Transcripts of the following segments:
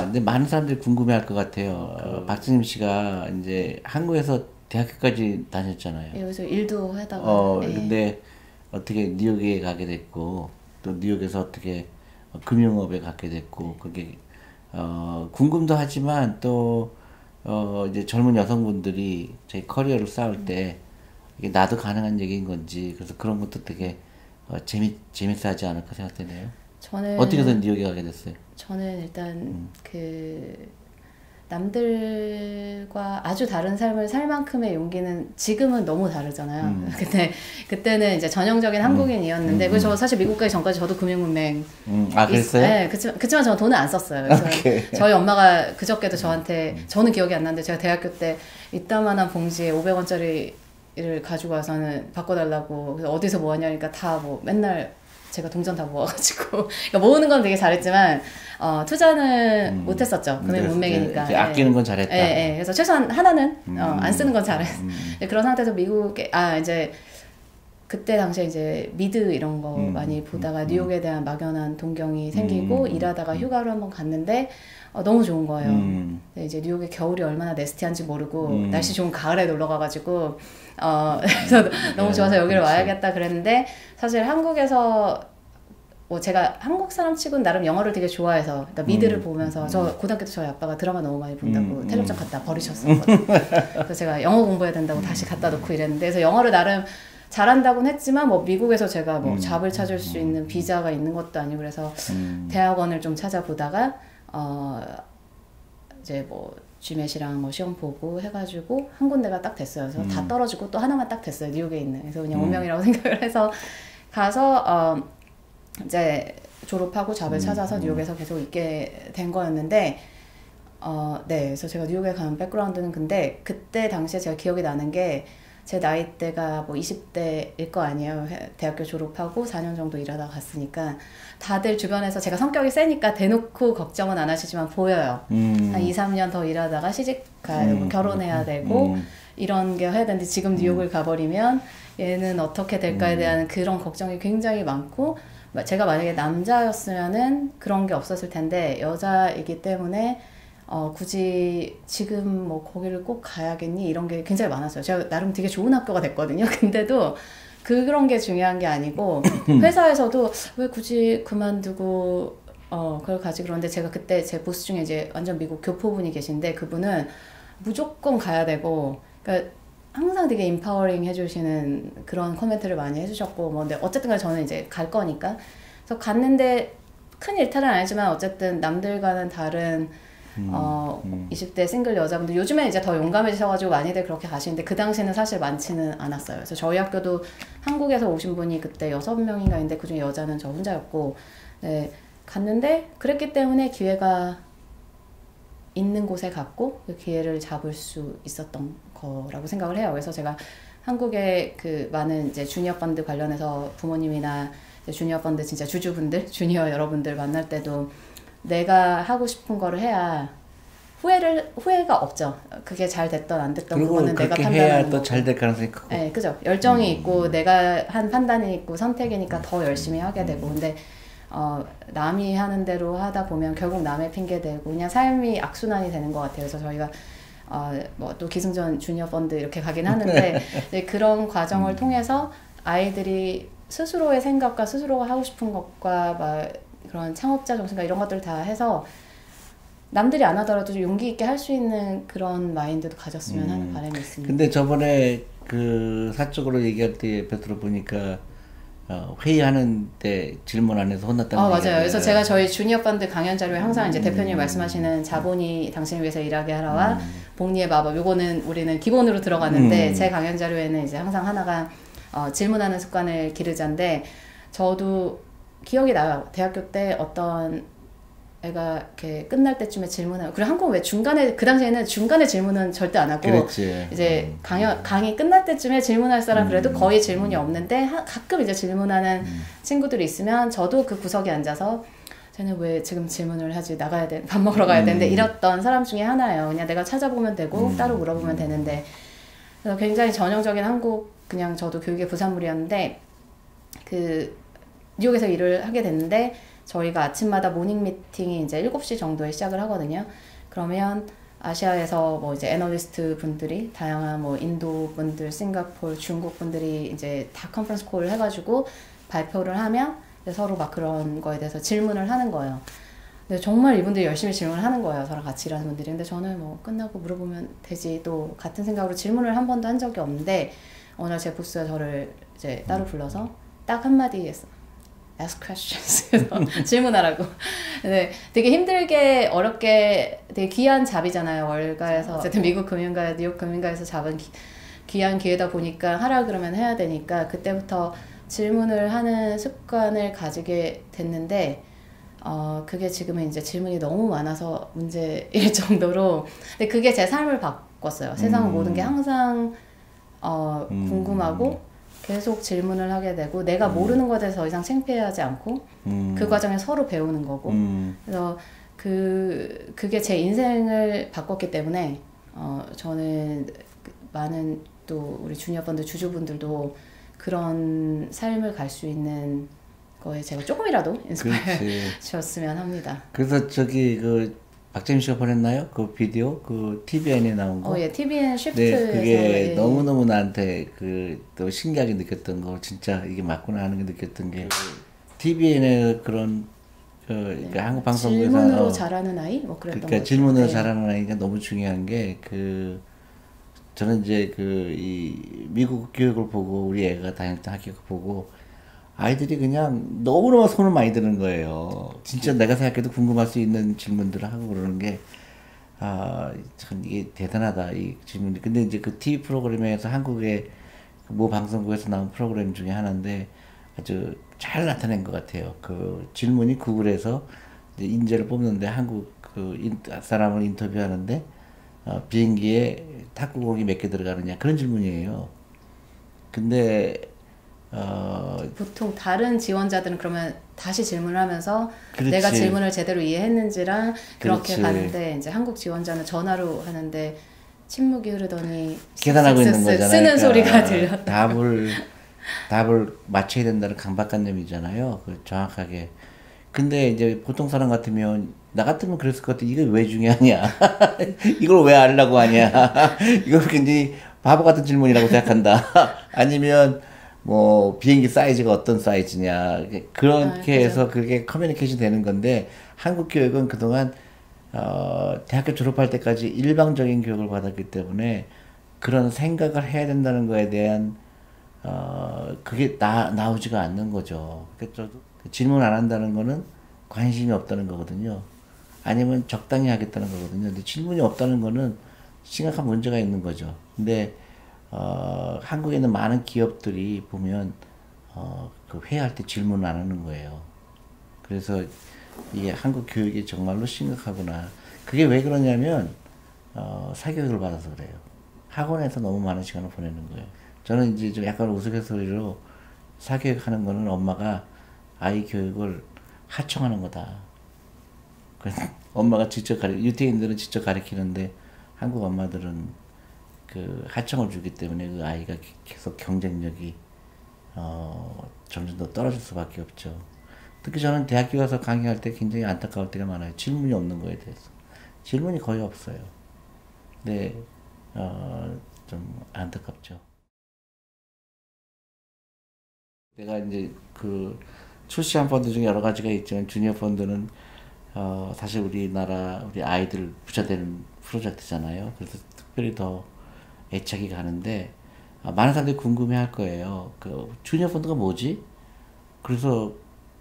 근데 많은 사람들이 궁금해할 것 같아요. 박승림 씨가 이제 한국에서 대학교까지 다녔잖아요. 여기서 일도 하다가. 근데 어떻게 뉴욕에 가게 됐고, 또 뉴욕에서 어떻게 금융업에 갖게 됐고, 그게 궁금도 하지만 또 이제 젊은 여성분들이 제 커리어를 쌓을 때 이게 나도 가능한 얘기인 건지, 그래서 그런 것도 되게 재밌어 하지 않을까 생각되네요. 저는 어떻게 해서 뉴욕에 가게 됐어요? 저는 일단 남들과 아주 다른 삶을 살 만큼의 용기는 지금은 너무 다르잖아요. 그때는 이제 전형적인 한국인이었는데, 그래서 저 사실 미국 가기 전까지 저도 금융문맹. 그랬어요? 네, 그치만 저는 돈을 안 썼어요. 그래서 저희 엄마가 그저께도 저한테, 저는 기억이 안 나는데 제가 대학교 때 이따만한 봉지에 500원짜리를 가지고 와서는 바꿔달라고, 그래서 어디서 모았냐니까 다 뭐 맨날 제가 동전 다 모아가지고 그러니까 모으는 건 되게 잘했지만 투자는 못했었죠. 금융 문맹이니까. 아끼는 건 잘했다. 그래서 최소한 하나는 안 쓰는 건 잘했어. 그런 상태에서 미국에 이제 그때 당시에 이제 미드 이런 거 많이 보다가 뉴욕에 대한 막연한 동경이 생기고 일하다가 휴가를 한번 갔는데 너무 좋은 거예요. 이제 뉴욕의 겨울이 얼마나 네스티한지 모르고 날씨 좋은 가을에 놀러 가가지고 그래서 너무 좋아서 여기를 와야겠다 그랬는데, 사실 한국에서 뭐 제가 한국 사람 치고는 나름 영어를 되게 좋아해서, 그러니까 미드를 보면서, 저 고등학교 때 저희 아빠가 드라마 너무 많이 본다고 텔레비전 갖다 버리셨었거든요. 그래서 제가 영어 공부해야 된다고 다시 갖다 놓고 이랬는데, 그래서 영어를 나름 잘한다고는 했지만 뭐 미국에서 제가 뭐 잡을 찾을 수 있는 비자가 있는 것도 아니고, 그래서 대학원을 좀 찾아보다가 이제 뭐 GMAT이랑 뭐 시험 보고 해가지고 한 군데가 딱 됐어요. 그래서 다 떨어지고 또 하나만 딱 됐어요. 뉴욕에 있는. 그래서 그냥 운명이라고 생각을 해서 가서 이제 졸업하고 잡을 찾아서 뉴욕에서 계속 있게 된 거였는데, 그래서 제가 뉴욕에 간 백그라운드는, 근데 그때 당시에 제가 기억이 나는 게, 제 나이대가 뭐 20대일 거 아니에요. 대학교 졸업하고 4년 정도 일하다 갔으니까 다들 주변에서, 제가 성격이 세니까 대놓고 걱정은 안 하시지만 보여요. 한 2, 3년 더 일하다가 시집 가야 되고 결혼해야 되고 이런 게 해야 되는데, 지금 뉴욕을 가버리면 얘는 어떻게 될까에 대한 그런 걱정이 굉장히 많고, 제가 만약에 남자였으면은 그런 게 없었을 텐데 여자이기 때문에 굳이 지금 뭐 거기를 꼭 가야겠니? 이런 게 굉장히 많았어요. 제가 나름 되게 좋은 학교가 됐거든요. 근데도 그런 게 중요한 게 아니고, 회사에서도 왜 굳이 그만두고 그걸 가지, 그런데 제가 그때 제 보스 중에 이제 완전 미국 교포분이 계신데, 그분은 무조건 가야 되고, 그러니까 항상 되게 인파워링 해주시는 그런 코멘트를 많이 해주셨고, 뭐 근데 어쨌든 간에 저는 이제 갈 거니까, 그래서 갔는데 큰 일탈은 아니지만 어쨌든 남들과는 다른 20대 싱글 여자분들, 요즘에 이제 더 용감해지셔가지고 많이들 그렇게 가시는데, 그 당시에는 사실 많지는 않았어요. 그래서 저희 학교도 한국에서 오신 분이 그때 6명인가 있는데 그중에 여자는 저 혼자였고, 갔는데 그랬기 때문에 기회가 있는 곳에 갔고 그 기회를 잡을 수 있었던 거라고 생각을 해요. 그래서 제가 한국의 그 많은 이제 주니어 펀드 관련해서 부모님이나 주니어 펀드 진짜 주주분들, 주니어 여러분들 만날 때도 내가 하고 싶은 거를 해야 후회가 없죠. 그게 잘 됐던 안 됐던 그거는 내가 판단하는 해야 또 잘 될 가능성이 크고. 네, 그죠. 열정이 있고 내가 한 판단이 있고 선택이니까 더 열심히 하게 되고. 근데 남이 하는 대로 하다 보면 결국 남의 핑계 대고 그냥 삶이 악순환이 되는 것 같아요. 그래서 저희가 뭐 또 기승전 주니어 펀드 이렇게 가긴 하는데 그런 과정을 통해서 아이들이 스스로의 생각과 스스로가 하고 싶은 것과 막 그런 창업자 정신과 이런 것들을 다 해서 남들이 안 하더라도 용기 있게 할 수 있는 그런 마인드도 가졌으면 하는 바람이 있습니다. 근데 저번에 그 사적으로 얘기할 때 옆에 들어보니까 회의하는 때 질문 안 해서 혼났다는 맞아요. 그래서 제가 저희 주니어 펀드 강연 자료에 항상 이제 대표님 말씀하시는 자본이 당신을 위해서 일하게 하라와 복리의 마법, 요거는 우리는 기본으로 들어가는데 제 강연 자료에는 이제 항상 하나가 질문하는 습관을 기르자인데, 저도 기억이 나요. 대학교 때 어떤 애가 이렇게 끝날 때쯤에 질문하고, 그리고 한국 왜 중간에, 그 당시에는 중간에 질문은 절대 안 하고 그랬지. 이제 강의 끝날 때쯤에 질문할 사람 그래도 거의 질문이 없는데 가끔 이제 질문하는 친구들이 있으면 저도 그 구석에 앉아서 쟤는 왜 지금 질문을 하지, 나가야 돼, 밥 먹으러 가야 되는데 이랬던 사람 중에 하나예요. 그냥 내가 찾아보면 되고 따로 물어보면 되는데. 그래서 굉장히 전형적인 한국, 그냥 저도 교육의 부산물이었는데 그 뉴욕에서 일을 하게 됐는데 저희가 아침마다 모닝 미팅이 이제 7시 정도에 시작을 하거든요. 그러면 아시아에서 뭐 이제 애널리스트 분들이 다양한 뭐 인도 분들, 싱가포르, 중국 분들이 이제 다 컨퍼런스 콜을 해가지고 발표를 하면 서로 막 그런 거에 대해서 질문을 하는 거예요. 근데 정말 이분들이 열심히 질문을 하는 거예요. 저랑 같이 일하는 분들이. 근데 저는 뭐 끝나고 물어보면 되지. 또 같은 생각으로 질문을 한 번도 한 적이 없는데 어느 날 제 보스가 저를 이제 따로 불러서 딱 한마디 했어. Ask questions. 그래서 질문하라고. 근데 되게 힘들게 어렵게 되게 귀한 잡이잖아요. 월가에서 어쨌든 미국 금융가, 뉴욕 금융가에서 잡은 귀한 기회다 보니까 하라 그러면 해야 되니까 그때부터 질문을 하는 습관을 가지게 됐는데 그게 지금은 이제 질문이 너무 많아서 문제일 정도로 근데 그게 제 삶을 바꿨어요. 세상 모든 게 항상 궁금하고 계속 질문을 하게 되고 내가 모르는 것에 대해서 더 이상 창피해하지 않고 그 과정에 서로 배우는 거고 그래서 그게 제 인생을 바꿨기 때문에 저는 많은 또 우리 주니어 펀드 주주분들도 그런 삶을 갈 수 있는 거에 제가 조금이라도 인스파이어 주었으면 합니다. 그래서 저기 그 박재민 씨가 보냈나요? 그 비디오 그 TVN에 나온 거. 예, TVN 쉬프트에서 네, 그게 너무너무 나한테 그 또 신기하게 느꼈던 거 진짜 이게 맞구나 하는 게 느꼈던 게 TVN의 그런 그러니까 한국 방송국에서 질문으로 잘하는 아이 뭐 그랬던 그러니까 질문으로 잘하는 아이가 너무 중요한 게 그 저는 이제 그 이 미국 교육을 보고 우리 애가 다녔던 학교를 보고 아이들이 그냥 너무너무 손을 많이 드는 거예요. 진짜 내가 생각해도 궁금할 수 있는 질문들을 하고 그러는 게, 참 이게 대단하다, 이 질문이. 근데 이제 그 TV 프로그램에서 한국의 모 방송국에서 나온 프로그램 중에 하나인데 아주 잘 나타낸 것 같아요. 그 질문이 구글에서 이제 인재를 뽑는데 한국 사람을 인터뷰하는데, 비행기에 탁구공이 몇 개 들어가느냐. 그런 질문이에요. 근데, 보통 다른 지원자들은 그러면 다시 질문을 하면서 그렇지. 내가 질문을 제대로 이해했는지랑 그렇게 그렇지. 가는데 이제 한국 지원자는 전화로 하는데 침묵이 흐르더니 계산하고 있는 거잖아요. 쓰는 그러니까 소리가 들렸다. 답을 맞춰야 된다는 강박관념이잖아요. 그 정확하게. 근데 이제 보통 사람 같으면 나 같으면 그랬을 것 같아. 이거 왜 중요하냐? 이걸 왜 알려고 하냐? 이거 굉장히 바보 같은 질문이라고 생각한다. 아니면 뭐 비행기 사이즈가 어떤 사이즈냐 그렇게 해서 그게 커뮤니케이션 되는 건데 한국 교육은 그동안 대학교 졸업할 때까지 일방적인 교육을 받았기 때문에 그런 생각을 해야 된다는 거에 대한 그게 나오지가 않는 거죠. 그러니까 질문 안 한다는 거는 관심이 없다는 거거든요. 아니면 적당히 하겠다는 거거든요. 근데 질문이 없다는 거는 심각한 문제가 있는 거죠. 근데 한국에 있는 많은 기업들이 보면 그 회의할 때 질문을 안 하는 거예요. 그래서 이게 한국 교육이 정말로 심각하구나. 그게 왜 그러냐면 사교육을 받아서 그래요. 학원에서 너무 많은 시간을 보내는 거예요. 저는 이제 좀 약간 우스갯소리로 사교육 하는 거는 엄마가 아이 교육을 하청하는 거다. 그래서 엄마가 직접 유태인들은 직접 가르치는데 한국 엄마들은 그 하청을 주기 때문에 그 아이가 계속 경쟁력이 점점 더 떨어질 수밖에 없죠. 특히 저는 대학교 가서 강의할 때 굉장히 안타까울 때가 많아요. 질문이 없는 거에 대해서. 질문이 거의 없어요. 근데 좀 안타깝죠. 내가 이제 그 출시한 펀드 중에 여러 가지가 있지만 주니어 펀드는 사실 우리나라 우리 아이들 부자 되는 프로젝트잖아요. 그래서 특별히 더 애착이 가는데 많은 사람들이 궁금해할 거예요. 그 주니어 펀드가 뭐지? 그래서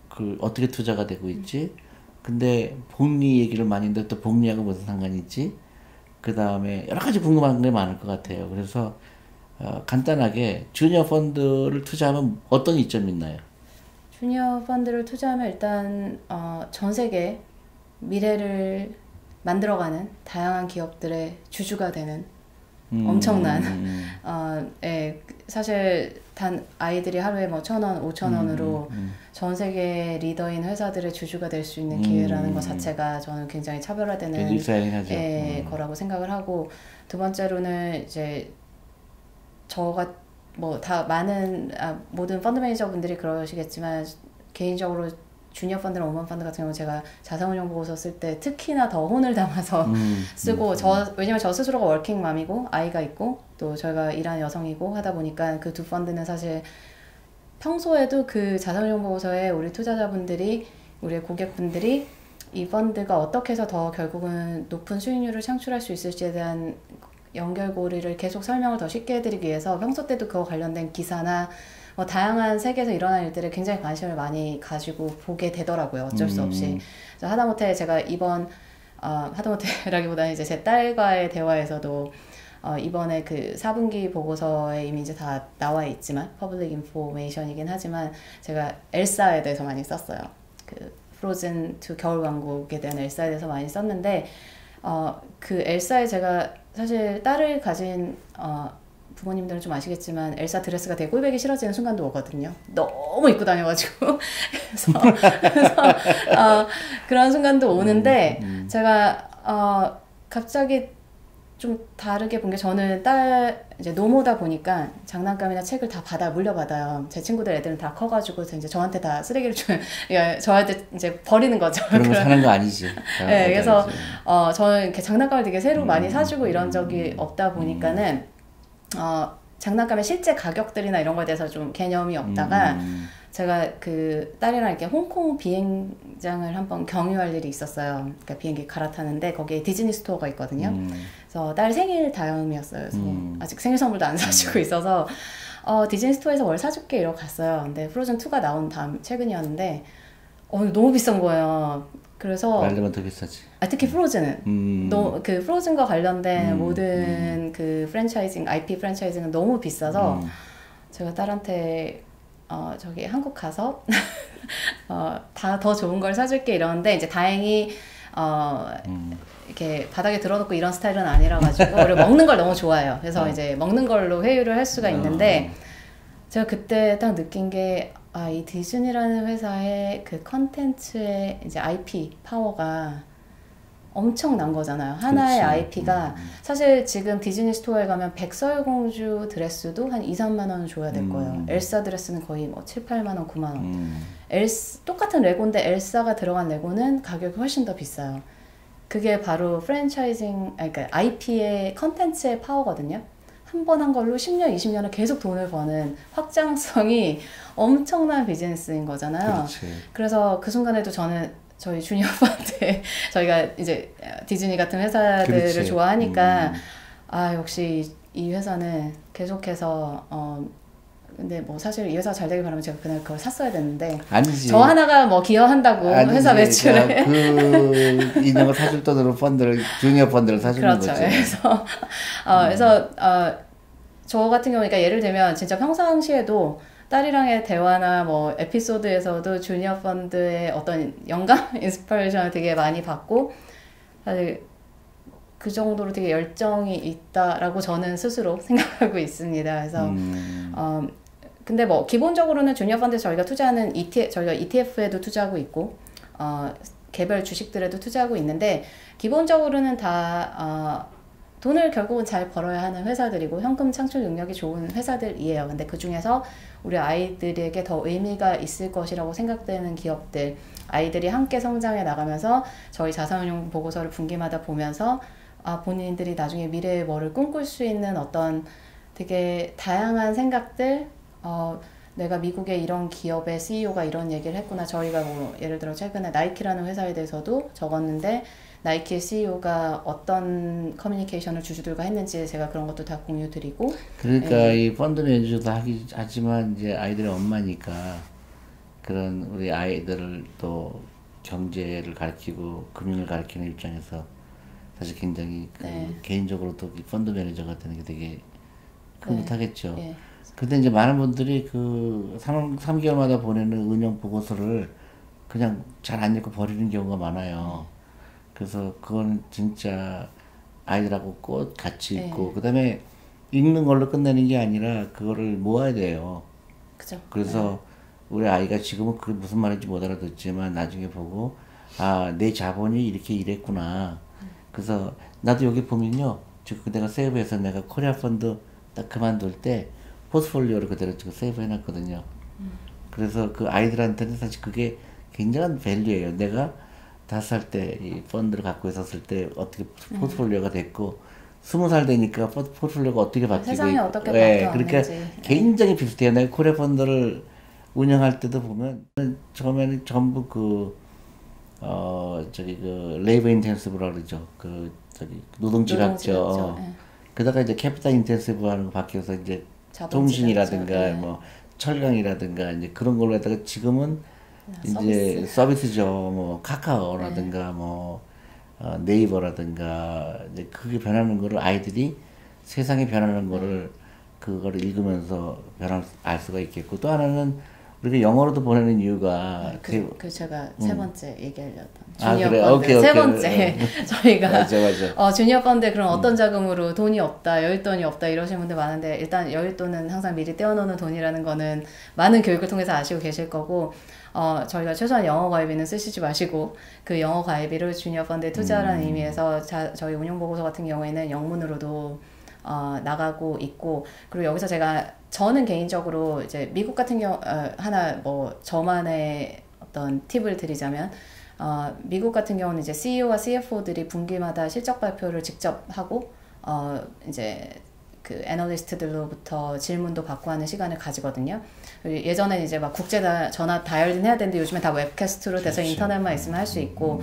그 어떻게 투자가 되고 있지? 근데 복리 얘기를 많이 했는데 또 복리하고 무슨 상관이 있지? 그 다음에 여러 가지 궁금한 게 많을 것 같아요. 그래서 간단하게 주니어 펀드를 투자하면 어떤 이점이 있나요? 주니어 펀드를 투자하면 일단 전 세계 미래를 만들어가는 다양한 기업들의 주주가 되는 엄청난 사실 단 아이들이 하루에 뭐 1,000원, 5,000원으로 전 세계 리더인 회사들의 주주가 될 수 있는 기회라는 것 자체가 저는 굉장히 차별화되는 거라고 생각을 하고 두 번째로는 이제 저 뭐 다 많은 모든 펀드 매니저분들이 그러시겠지만 개인적으로 주니어 펀드나 오먼 펀드 같은 경우 제가 자산운용 보고서 쓸 때 특히나 더 혼을 담아서 쓰고 왜냐면 저 스스로가 워킹맘이고 아이가 있고 또 저희가 일하는 여성이고 하다 보니까 그 두 펀드는 사실 평소에도 그 자산운용 보고서에 우리 투자자분들이 우리 고객분들이 이 펀드가 어떻게 해서 더 결국은 높은 수익률을 창출할 수 있을지에 대한 연결고리를 계속 설명을 더 쉽게 해드리기 위해서 평소 때도 그거 관련된 기사나 뭐 다양한 세계에서 일어나는 일들에 굉장히 관심을 많이 가지고 보게 되더라고요. 어쩔 수 없이. 그래서 하다못해 제가 이번 하다못해라기보다는 이제 제 딸과의 대화에서도 이번에 그 4분기 보고서에 이미 이제 다 나와 있지만 퍼블릭 인포메이션이긴 하지만 제가 엘사에 대해서 많이 썼어요. 그 프로즌 2 겨울왕국에 대한 엘사에 대해서 많이 썼는데 그 엘사에 제가 사실 딸을 가진 부모님들은 좀 아시겠지만 엘사 드레스가 되게 꼴보기 싫어지는 순간도 오거든요. 너무 입고 다녀가지고 그래서 그런 순간도 오는데 제가 갑자기 좀 다르게 본 게 저는 딸 이제 노모다 보니까 장난감이나 책을 다 물려받아요. 제 친구들 애들은 다 커가지고 이제 저한테 다 쓰레기를 저한테 이제 버리는 거죠. 그런 거 사는 거 아니지. 네, 그래서 저는 이렇게 장난감을 되게 새로 많이 사주고 이런 적이 없다 보니까는 장난감의 실제 가격들이나 이런 거에 대해서 좀 개념이 없다가 제가 그 딸이랑 이렇게 홍콩 비행장을 한번 경유할 일이 있었어요. 그러니까 비행기 갈아타는데 거기에 디즈니 스토어가 있거든요. 그래서 딸 생일 다음이었어요. 그래서 아직 생일 선물도 안 사주고 있어서 디즈니 스토어에서 뭘 사줄게 이러고 갔어요. 근데 프로즌 2가 나온 다음 최근이었는데 너무 비싼 거예요. 그래서 말려면 더 비싸지. 특히 프로즌은 그 프로즌과 관련된 모든 그 프랜차이징, IP 프랜차이징은 너무 비싸서 제가 딸한테 저기 한국 가서 다 더 좋은 걸 사줄게 이러는데 이제 다행히 이렇게 바닥에 들어놓고 이런 스타일은 아니라 가지고 그리고 먹는 걸 너무 좋아해요. 그래서 이제 먹는 걸로 회유를 할 수가 있는데 제가 그때 딱 느낀 게 이 디즈니라는 회사의 그 컨텐츠의 이제 IP 파워가 엄청난 거잖아요. 하나의 그렇지. IP가 사실 지금 디즈니 스토어에 가면 백설공주 드레스도 한 2, 3만 원은 줘야 될 거예요. 엘사 드레스는 거의 뭐 7, 8만 원, 9만 원. 똑같은 레고인데 엘사가 들어간 레고는 가격이 훨씬 더 비싸요. 그게 바로 그러니까 IP의 컨텐츠의 파워거든요. 한 번 한 걸로 10년, 20년을 계속 돈을 버는 확장성이 엄청난 비즈니스인 거잖아요. 그렇지. 그래서 그 순간에도 저는 저희 주니어 펀드에 저희가 이제 디즈니 같은 회사들을 그렇지. 좋아하니까 역시 이 회사는 계속해서 근데 뭐 사실 이 회사가 잘 되길 바라면 제가 그날 그걸 샀어야 됐는데 아니지. 저 하나가 뭐 기여한다고 아니지. 회사 매출에 그 인형을 사줄 돈으로 주니어 펀드를 사주는 그렇죠. 거지. 그래서 저 같은 경우니까 예를 들면 진짜 평상시에도 딸이랑의 대화나 뭐 에피소드에서도 주니어 펀드의 어떤 영감, 인스피레이션을 되게 많이 받고 사실 그 정도로 되게 열정이 있다라고 저는 스스로 생각하고 있습니다. 그래서 근데 뭐 기본적으로는 주니어 펀드에 저희가 투자하는 저희가 ETF에도 투자하고 있고 개별 주식들에도 투자하고 있는데 기본적으로는 다 돈을 결국은 잘 벌어야 하는 회사들이고 현금 창출 능력이 좋은 회사들이에요. 근데 그 중에서 우리 아이들에게 더 의미가 있을 것이라고 생각되는 기업들, 아이들이 함께 성장해 나가면서 저희 자산운용 보고서를 분기마다 보면서 본인들이 나중에 미래에 뭐를 꿈꿀 수 있는 어떤 되게 다양한 생각들, 내가 미국의 이런 기업의 CEO가 이런 얘기를 했구나. 저희가 뭐 예를 들어 최근에 나이키라는 회사에 대해서도 적었는데 나이키의 CEO가 어떤 커뮤니케이션을 주주들과 했는지 제가 그런 것도 다 공유 드리고. 그러니까 이 펀드 매니저도 하지만 이제 아이들의 엄마니까 그런 우리 아이들을 또 경제를 가르치고 금융을 가르치는 입장에서 사실 굉장히 개인적으로 또 펀드 매니저가 되는 게 되게 흐뭇하겠죠. 근데 이제 많은 분들이 그 3개월마다 보내는 운영 보고서를 그냥 잘 안 읽고 버리는 경우가 많아요. 그래서 그건 진짜 아이들하고 꼭 같이 읽고 그다음에 읽는 걸로 끝내는 게 아니라 그거를 모아야 돼요. 그죠. 그래서 우리 아이가 지금은 그게 무슨 말인지 못 알아듣지만 나중에 보고 내 자본이 이렇게 일했구나. 그래서 나도 여기 보면요. 지금 내가 세이브해서 내가 코리아 펀드 딱 그만둘 때 포트폴리오를 그대로 지금 세이브 해놨거든요. 그래서 그 아이들한테는 사실 그게 굉장한 밸류예요. 내가 5살 때 이 펀드를 갖고 있었을 때 어떻게 포트폴리오가 됐고 20살 되니까 포트폴리오가 어떻게 바뀌고 세상이 어떻게 그러니까 바뀌었는지. 굉장히 비슷해요. 내가 코레 펀드를 운영할 때도 보면 처음에는 전부 저기 레이버 인텐시브라고 그러죠. 저기 노동지각죠. 예. 그러다가 이제 캐피탈 인텐시브 하는 거 바뀌어서 이제 자본지각죠. 통신이라든가 예. 뭐 철강이라든가 이제 그런 걸로 했다가 지금은 이제 서비스죠. 뭐 카카오라든가 뭐 네이버라든가 이제 그게 변하는 거를 아이들이 세상이 변하는 거를 그거를 읽으면서 알 수가 있겠고 또 하나는 우리가 영어로도 보내는 이유가 그 제가 세 번째 얘기하려던 아, 주니어 그래? 펀드 오케이, 세 오케이. 번째 저희가 맞아. 주니어 펀드에 그런 어떤 자금으로 돈이 없다 여윳돈이 없다 이러시는 분들 많은데 일단 여윳돈은 항상 미리 떼어놓는 돈이라는 거는 많은 교육을 통해서 아시고 계실 거고 저희가 최소한 영어 가입비는 쓰시지 마시고 그 영어 가입비를 주니어 펀드에 투자하라는 의미에서 저희 운용 보고서 같은 경우에는 영문으로도 나가고 있고 그리고 여기서 저는 개인적으로 이제 미국 같은 경우 하나 뭐 저만의 어떤 팁을 드리자면 미국 같은 경우는 이제 CEO와 CFO들이 분기마다 실적 발표를 직접 하고 이제 그 애널리스트들로부터 질문도 받고 하는 시간을 가지거든요. 예전엔 이제 막 국제 전화 다이얼은 해야 되는데 요즘엔 다 웹캐스트로 돼서 그렇죠. 인터넷만 있으면 할 수 있고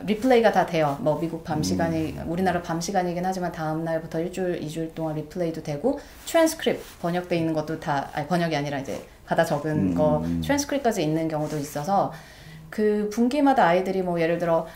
리플레이가 다 돼요. 뭐 미국 밤 시간이 우리나라 밤 시간이긴 하지만 다음 날부터 일주일, 2주일 동안 리플레이도 되고 트랜스크립트 번역돼 있는 것도 번역이 아니라 이제 받아 적은 거 트랜스크립트까지 있는 경우도 있어서 그 분기마다 아이들이 뭐 예를 들어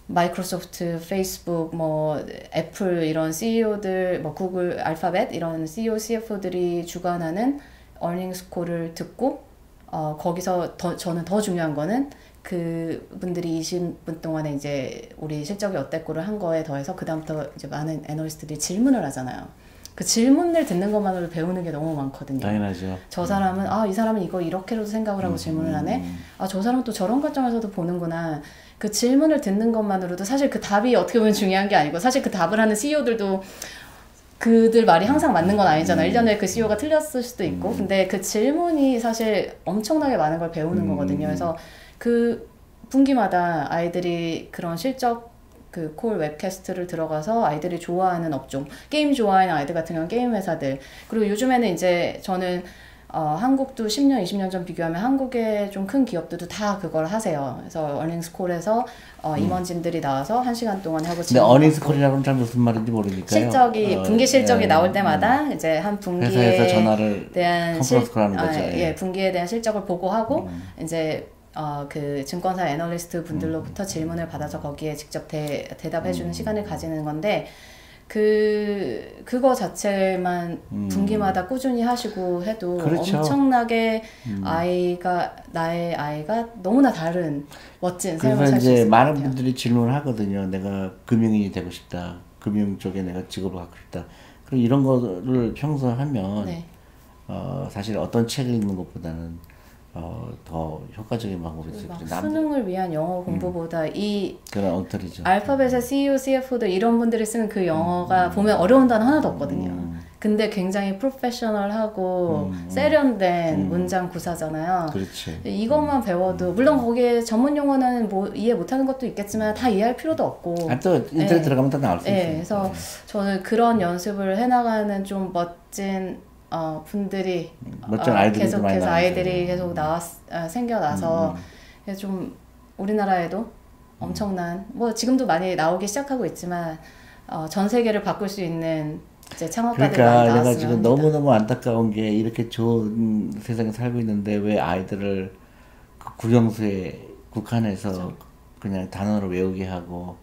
마이크로소프트, 페이스북, 뭐 애플 이런 CEO들, 뭐 구글, 알파벳 이런 CEO, CFO들이 주관하는 earnings 콜을 듣고 거기서 저는 더 중요한 거는 그분들이 20분 동안에 이제 우리 실적이 어땠고를 한 거에 더해서 그다음부터 이제 많은 애널리스트들이 질문을 하잖아요. 그 질문을 듣는 것만으로 배우는 게 너무 많거든요. 당연하죠. 저 사람은 이 사람은 이거 이렇게로도 생각을 하고 질문을 하네. 저 사람은 또 저런 관점에서도 보는구나. 그 질문을 듣는 것만으로도 사실 그 답이 어떻게 보면 중요한 게 아니고 사실 그 답을 하는 CEO들도 그들 말이 항상 맞는 건 아니잖아. 1년 후에 그 CEO가 틀렸을 수도 있고. 근데 그 질문이 사실 엄청나게 많은 걸 배우는 거거든요. 그래서 그 분기마다 아이들이 그런 실적 그 콜 웹캐스트를 들어가서 아이들이 좋아하는 업종, 게임 좋아하는 아이들 같은 경우는 게임 회사들. 그리고 요즘에는 이제 저는 한국도 10년, 20년 전 비교하면 한국의 좀 큰 기업들도 다 그걸 하세요. 그래서 어닝스 콜에서 임원진들이 나와서 1시간 동안 하고 근데 어닝스 콜이라고는 잘 무슨 말인지 모르니까요. 실적이 분기 실적이 나올 때마다 이제 한 분기에 전화를 대한 컨퍼런스콜 하는 거죠. 분기에 대한 실적을 보고하고 이제 그 증권사 애널리스트 분들로부터 질문을 받아서 거기에 직접 대답해주는 시간을 가지는 건데 그거 자체만 분기마다 꾸준히 하시고 해도 그렇죠. 엄청나게 나의 아이가 너무나 다른 멋진 삶을 그래서 살 수 있을 이제 것 많은 같아요. 분들이 질문을 하거든요. 내가 금융인이 되고 싶다. 금융 쪽에 내가 직업을 갖고 싶다. 그럼 이런 거를 평소 하면 네. 사실 어떤 책을 읽는 것보다는 더 효과적인 방법이 있어요. 수능을 위한 영어 공부보다 이 그런 엉터리죠. 알파벳의 CEO, CFO들 이런 분들이 쓰는 그 영어가 보면 어려운 단어 하나도 없거든요. 근데 굉장히 프로페셔널하고 세련된 문장 구사잖아요. 그렇지. 이것만 배워도 물론 거기에 전문 용어는 뭐 이해 못하는 것도 있겠지만 다 이해할 필요도 없고. 또 인터넷 들어가면 다 나올 수 있어요. 그래서 저는 그런 연습을 해나가는 좀 멋진 분들이 계속해서 아이들이 계속 생겨나서 좀 우리나라에도 엄청난 뭐 지금도 많이 나오기 시작하고 있지만 전 세계를 바꿀 수 있는 이제 창업가들이 많이 나왔으면 내가 지금 합니다. 너무너무 안타까운 게 이렇게 좋은 세상에 살고 있는데 왜 아이들을 그 국영수에 국한해서 그렇죠. 그냥 단어를 외우게 하고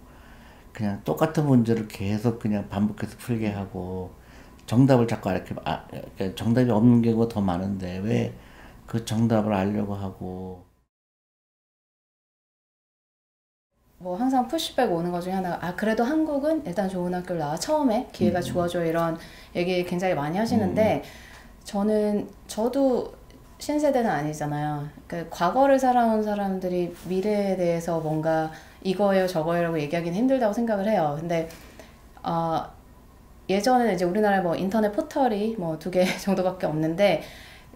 그냥 똑같은 문제를 계속 그냥 반복해서 풀게 하고 정답을 자꾸 정답이 없는 경우가 더 많은데 왜 그 정답을 알려고 하고 뭐 항상 푸시백 오는 것 중에 하나가 그래도 한국은 일단 좋은 학교를 나와 처음에 기회가 주어져 이런 얘기 굉장히 많이 하시는데 저도 신세대는 아니잖아요. 그러니까 과거를 살아온 사람들이 미래에 대해서 뭔가 이거예요 저거예요라고 얘기하기는 힘들다고 생각을 해요. 근데 예전에는 이제 우리나라에 뭐 인터넷 포털이 뭐 2개 정도밖에 없는데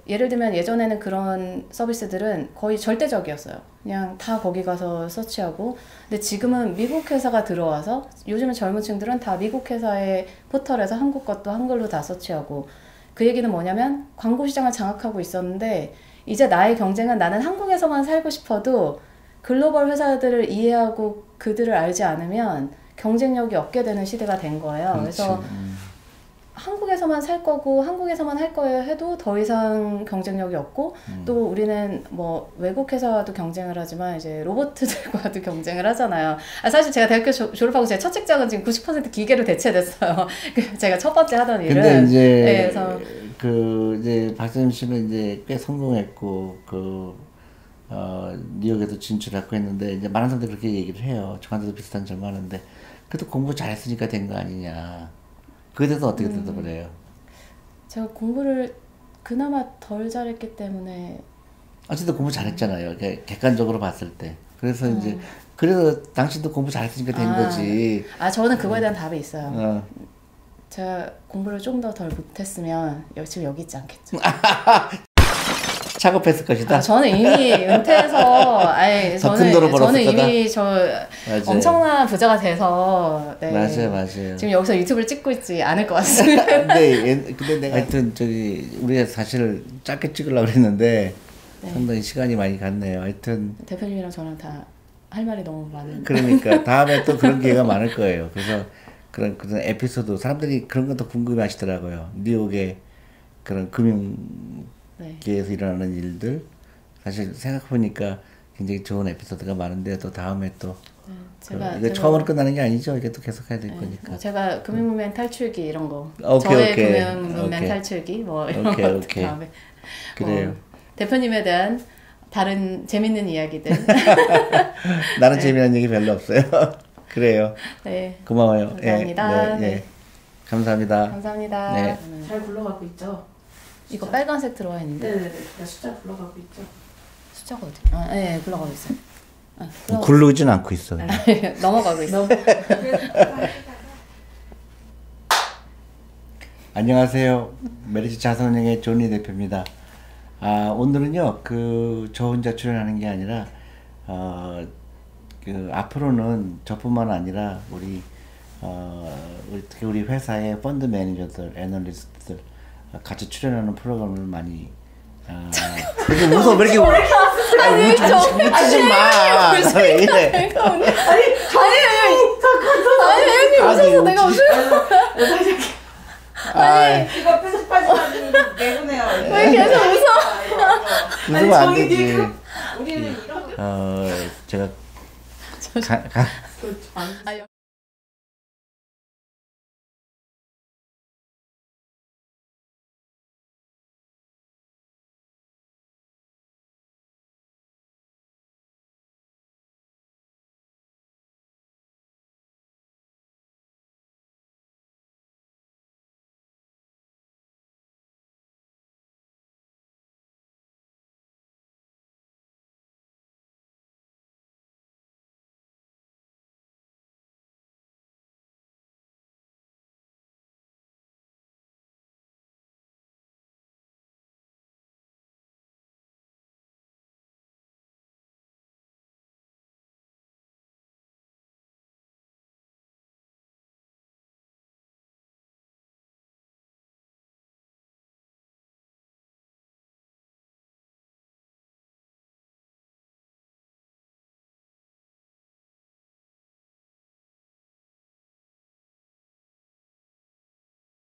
예를 들면 예전에는 그런 서비스들은 거의 절대적이었어요. 그냥 다 거기 가서 서치하고. 근데 지금은 미국 회사가 들어와서 요즘은 젊은 층들은 다 미국 회사의 포털에서 한국 것도 한글로 다 서치하고. 그 얘기는 뭐냐면 광고 시장을 장악하고 있었는데 이제 나의 경쟁은 나는 한국에서만 살고 싶어도 글로벌 회사들을 이해하고 그들을 알지 않으면 경쟁력이 없게 되는 시대가 된 거예요. 그렇지. 그래서 한국에서만 살 거고 한국에서만 할 거예요 해도 더 이상 경쟁력이 없고 또 우리는 뭐 외국 회사와도 경쟁을 하지만 이제 로봇들과도 경쟁을 하잖아요. 사실 제가 대학교 졸업하고 제 첫 직장은 지금 90% 기계로 대체됐어요. 제가 첫 번째 하던 일은. 근데 이제 네, 그래서 이제 박사님 씨는 이제 꽤 성공했고 뉴욕에도 진출하고 했는데 이제 많은 사람들이 그렇게 얘기를 해요. 저한테도 비슷한 점 많은데 그래도 공부 잘했으니까 된 거 아니냐. 그에 대해서 어떻게 대답을 해요? 제가 공부를 그나마 덜 잘했기 때문에 어쨌든 공부 잘했잖아요. 객관적으로 봤을 때. 그래서 이제 그래서 당신도 공부 잘했으니까 된 거지. 저는 그거에 대한 답이 있어요. 어. 제가 공부를 좀 더 덜 못했으면 지금 여기 있지 않겠죠. 작업했을 것이다. 저는 이미 은퇴해서, 더 큰 돈을 벌었을 저는 거다. 이미 맞아요. 엄청난 부자가 돼서, 네. 맞아요. 지금 여기서 유튜브를 찍고 있지 않을 것 같습니다. 근데 내가 하여튼 우리가 사실 짧게 찍으려고 그랬는데 네. 상당히 시간이 많이 갔네요. 하여튼 대표님이랑 저랑 다 할 말이 너무 많은. 그러니까 다음에 또 그런 기회가 많을 거예요. 그래서 그런 에피소드 사람들이 그런 것도 궁금해 하시더라고요. 뉴욕의 그런 금융계에서 일어나는 일들 사실 생각해보니까 굉장히 좋은 에피소드가 많은데 또 다음에 또 이게 처음으로 끝나는 게 아니죠. 이게 또 계속 해야 될 거니까. 제가 금융문맹 탈출기 이런 거. 오케이. 저의 금융문맹 탈출기 뭐 이런 거 다음에. 그래요. 대표님에 대한 다른 재밌는 이야기들. 나는 재미난 얘기 별로 없어요. 그래요. 네. 고마워요. 감사합니다. 네. 감사합니다. 감사합니다. 네. 잘 굴러가고 있죠? 이거 빨간색 들어와 있는데. 네네네. 숫자 굴러가고 있죠? 숫자가 어디? 네, 굴러가고 있어요. 굴르진 않고 있어. 넘어가고 있어. 안녕하세요. 메리츠 자산운용의 존리 대표입니다. 오늘은요, 저 혼자 출연하는 게 아니라, 앞으로는 저뿐만 아니라, 특히 우리 회사의 펀드 매니저들, 애널리스트들, 같이 출연하는 프로그램을 많이, 왜 이렇게 웃어? 웃지 마! 왜 이래? 아니, 웃어서 내가 웃어요. 이거 편집하지 내보내요. 왜 계속 웃어? 웃으면 안 되지. 우리는 이런 거. 제가, 아,